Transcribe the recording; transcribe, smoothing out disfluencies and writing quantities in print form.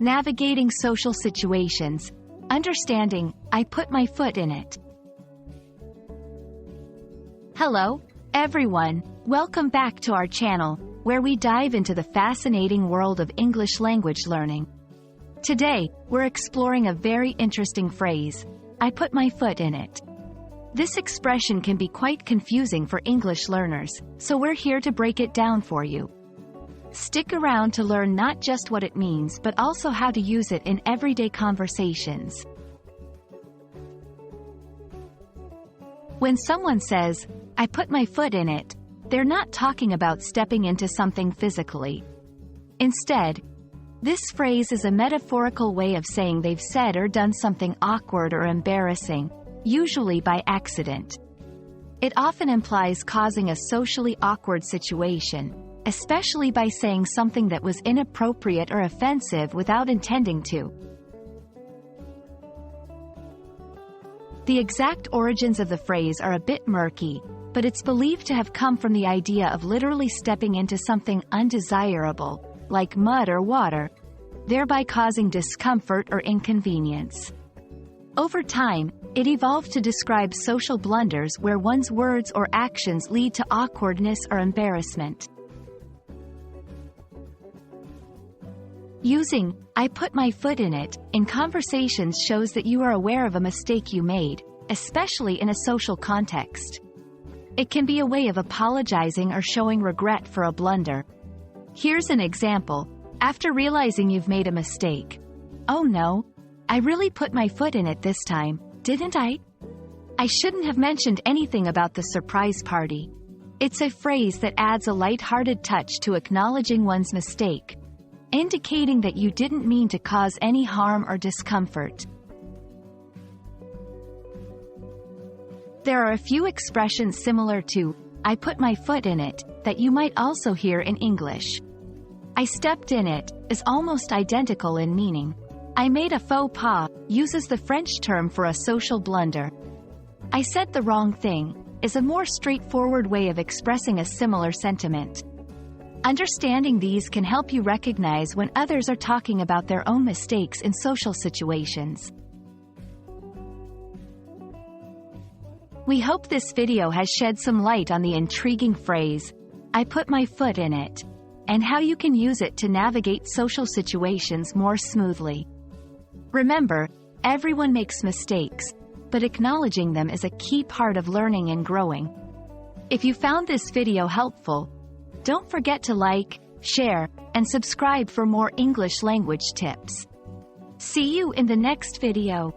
navigating social situations, understanding, I put my foot in it. Hello, everyone. Welcome back to our channel, where we dive into the fascinating world of English language learning. Today, we're exploring a very interesting phrase, I put my foot in it. This expression can be quite confusing for English learners, so we're here to break it down for you. Stick around to learn not just what it means but also how to use it in everyday conversations. When someone says, I put my foot in it, they're not talking about stepping into something physically. Instead, this phrase is a metaphorical way of saying they've said or done something awkward or embarrassing, usually by accident. It often implies causing a socially awkward situation, especially by saying something that was inappropriate or offensive without intending to. The exact origins of the phrase are a bit murky, but it's believed to have come from the idea of literally stepping into something undesirable, like mud or water, thereby causing discomfort or inconvenience. Over time, it evolved to describe social blunders where one's words or actions lead to awkwardness or embarrassment. Using, I put my foot in it, in conversations shows that you are aware of a mistake you made, especially in a social context. It can be a way of apologizing or showing regret for a blunder. Here's an example. After realizing you've made a mistake. Oh no, I really put my foot in it this time, didn't I? I shouldn't have mentioned anything about the surprise party. It's a phrase that adds a light-hearted touch to acknowledging one's mistake, indicating that you didn't mean to cause any harm or discomfort. There are a few expressions similar to, I put my foot in it, that you might also hear in English. I stepped in it is almost identical in meaning. I made a faux pas uses the French term for a social blunder. I said the wrong thing is a more straightforward way of expressing a similar sentiment. Understanding these can help you recognize when others are talking about their own mistakes in social situations. We hope this video has shed some light on the intriguing phrase, I put my foot in it, and how you can use it to navigate social situations more smoothly. Remember, everyone makes mistakes, but acknowledging them is a key part of learning and growing. If you found this video helpful, don't forget to like, share, and subscribe for more English language tips. See you in the next video.